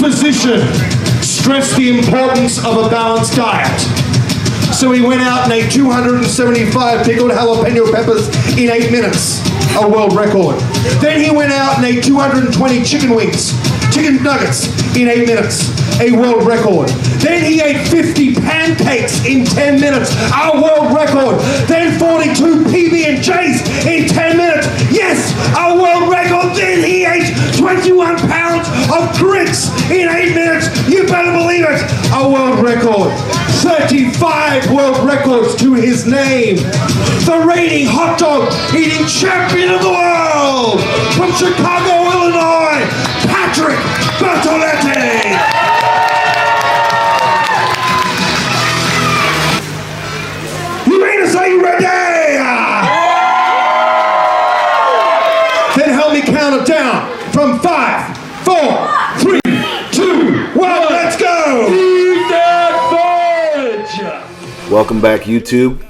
physician stressed the importance of a balanced diet. So he went out and ate 275 pickled jalapeno peppers in 8 minutes, a world record. Then he went out and ate 220 chicken nuggets in 8 minutes, a world record. Then he ate 50 pancakes in 10 minutes, a world record. Then 42 PB&Js in 10 minutes, yes, a world record. Then he ate 21 pounds of grits in 8 minutes, you better believe it, a world record. 35 world records to his name. The reigning hot dog eating champion of the world from Chicago, Illinois, Patrick Bertoletti. Uranus, are you ready? Then help me count it down from 5, 4, 3, 2, 1, let's go! Welcome back, YouTube.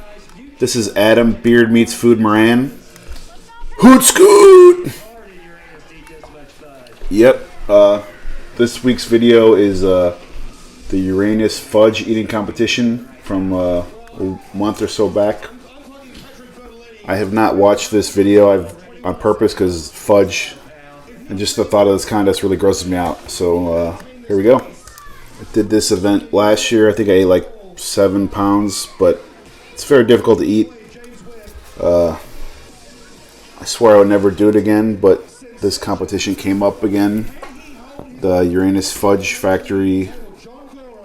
This is Adam Beard Meets Food Moran. Hoot scoot! Yep, this week's video is the Uranus Fudge Eating Competition from a month or so back. I have not watched this video on purpose because fudge and just the thought of this contest really grosses me out. So here we go. I did this event last year. I think I ate like 7 pounds, but it's very difficult to eat. I swear I would never do it again, but this competition came up again. The Uranus Fudge Factory,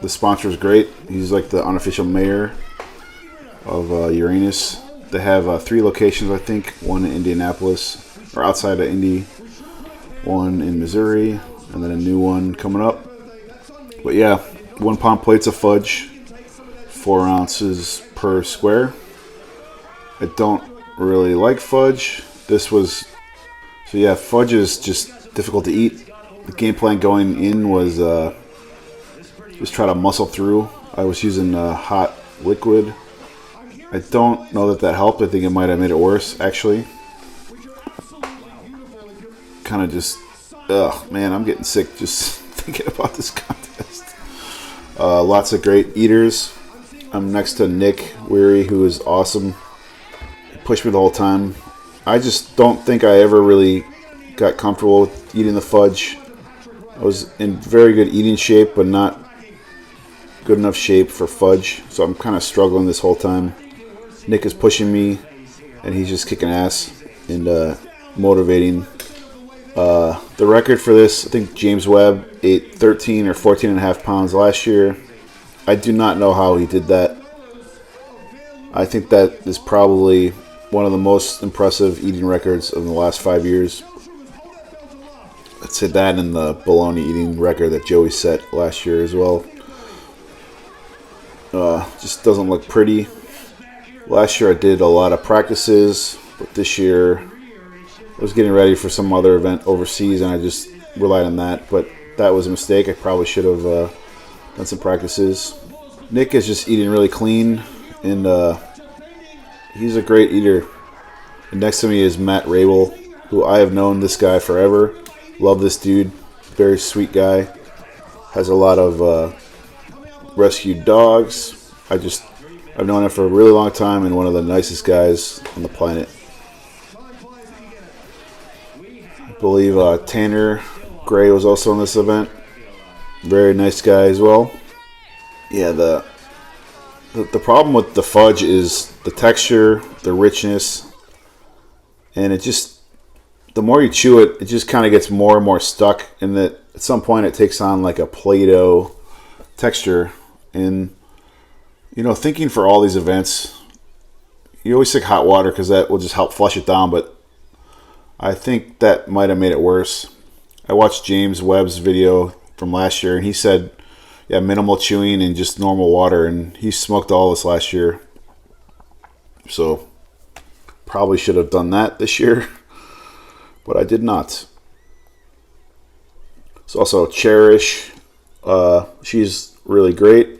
the sponsor is great. He's like the unofficial mayor of Uranus. They have 3 locations, I think. One in Indianapolis, or outside of Indy. One in Missouri, and then a new one coming up. But yeah, 1 pound plates of fudge. 4 ounces per square. I don't really like fudge. So yeah, fudge is just difficult to eat. The game plan going in was just try to muscle through. I was using hot liquid. I don't know that helped. I think it might have made it worse, actually. Kind of just, man, I'm getting sick just thinking about this contest. Lots of great eaters. I'm next to Nick Weary, who is awesome. He pushed me the whole time. I just don't think I ever really got comfortable with eating the fudge. I was in very good eating shape, but not good enough shape for fudge. So I'm kind of struggling this whole time. Nick is pushing me, and he's just kicking ass and motivating. The record for this, I think James Webb ate 13 or 14 and a half pounds last year. I do not know how he did that. I think that is probably one of the most impressive eating records of the last 5 years. I'd say that and the bologna eating record that Joey set last year as well. Just doesn't look pretty. Last year I did a lot of practices, but this year I was getting ready for some other event overseas and I just relied on that. But that was a mistake. I probably should have done some practices. Nick is just eating really clean, and he's a great eater. And next to me is Matt Rabel, who I have known this guy forever. Love this dude. Very sweet guy. Has a lot of rescued dogs. I've known him for a really long time and one of the nicest guys on the planet. I believe Tanner Gray was also in this event. Very nice guy as well. Yeah, the problem with the fudge is the texture, the richness, and it just, the more you chew it, it just kind of gets more and more stuck, and that at some point it takes on like a Play-Doh texture. And you know, thinking for all these events, you always think hot water because that will just help flush it down, but I think that might have made it worse. I watched James Webb's video from last year, and he said, yeah, minimal chewing and just normal water, and he smoked all this last year. So probably should have done that this year, but I did not. It's also Cherish. She's really great,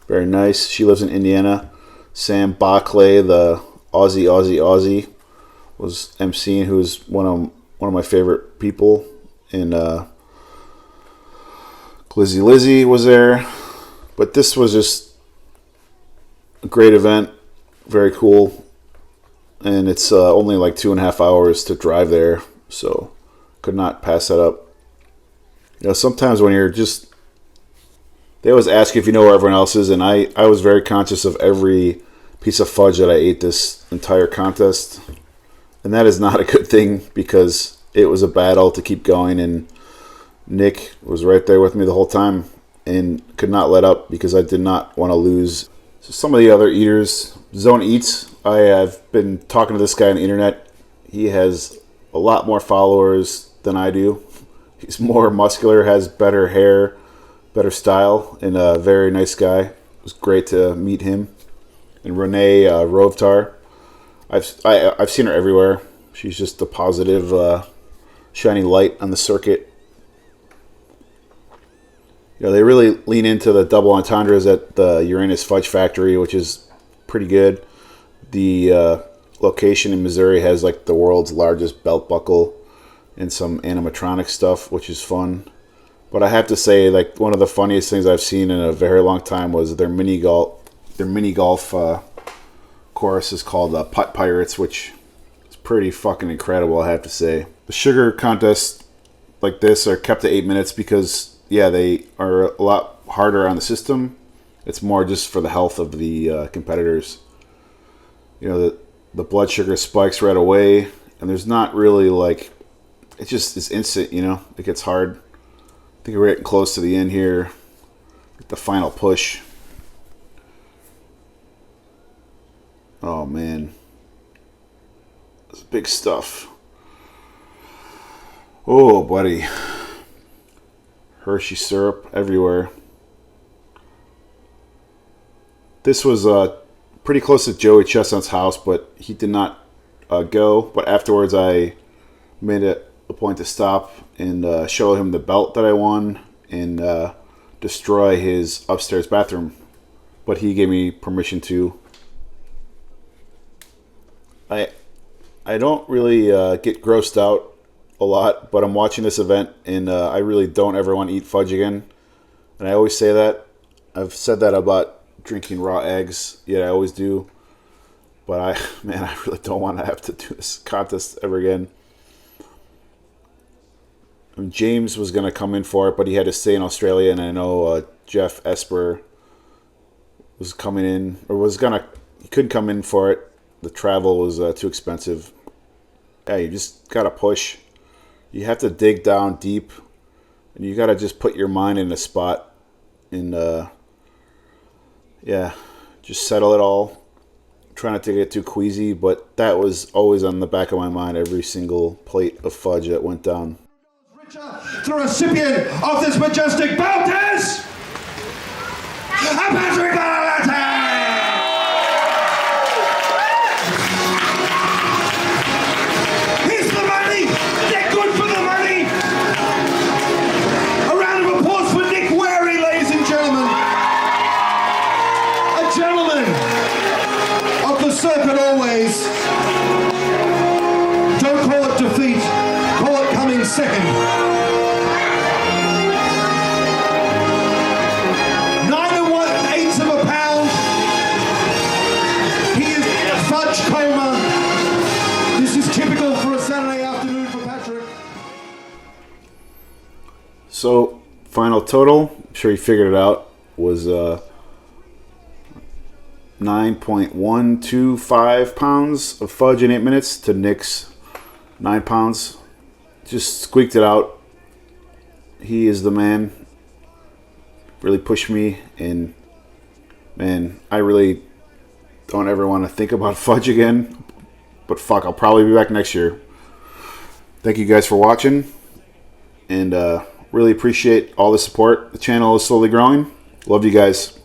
very nice. She lives in Indiana. Sam Backley, the Aussie, was emceeing, who's one of my favorite people. And Glizzy Lizzy was there. But this was just a great event. Very cool. And it's only like 2.5 hours to drive there. So could not pass that up. You know, sometimes when you're just... They always ask you if you know where everyone else is. And I was very conscious of every piece of fudge that I ate this entire contest. And that is not a good thing because it was a battle to keep going. And Nick was right there with me the whole time and could not let up because I did not want to lose. So some of the other eaters, Zone Eats, I have been talking to this guy on the internet. He has a lot more followers than I do. He's more muscular, has better hair, better style, and a very nice guy. It was great to meet him. And Renee Rovtar, I've seen her everywhere. She's just a positive, shining light on the circuit. You know, they really lean into the double entendres at the Uranus Fudge Factory, which is pretty good. The location in Missouri has like the world's largest belt buckle and some animatronic stuff, which is fun. But I have to say, like, one of the funniest things I've seen in a very long time was their mini golf. Their mini golf course is called Putt Pirates, which is pretty fucking incredible, I have to say. The sugar contests like this are kept to 8 minutes because, yeah, they are a lot harder on the system. It's more just for the health of the competitors. You know, the blood sugar spikes right away, and there's not really like, it's instant, you know. It gets hard. I think we're getting close to the end here. The final push. Oh man, that's big stuff. Oh buddy, Hershey syrup everywhere. This was pretty close to Joey Chestnut's house, but he did not go. But afterwards, I made it a point to stop and show him the belt that I won and destroy his upstairs bathroom. But he gave me permission to. I don't really get grossed out a lot, but I'm watching this event and I really don't ever want to eat fudge again. And I always say that. I've said that about drinking raw eggs. Yeah, I always do. But I really don't want to have to do this contest ever again. And James was going to come in for it, but he had to stay in Australia, and I know Jeff Esper was coming in, or he couldn't come in for it. The travel was too expensive. Yeah, you just got to push. You have to dig down deep, and you got to just put your mind in a spot and, just settle it all. Try not to get too queasy, but that was always on the back of my mind every single plate of fudge that went down. The recipient of this majestic belt is Bertoletti! Here's the money! They're good for the money! A round of applause for Nick Wary, ladies and gentlemen. A gentleman of the circuit always. Don't call it defeat, call it coming second. 9 1/8 of a pound. He is in a fudge coma. This is typical for a Saturday afternoon for Patrick. So, final total, I'm sure you figured it out, was 9.125 pounds of fudge in 8 minutes to Nick's 9 pounds. Just squeaked it out. He is the man. Really pushed me, and man, I really don't ever want to think about fudge again. But fuck, I'll probably be back next year. Thank you guys for watching, and really appreciate all the support. The channel is slowly growing. Love you guys.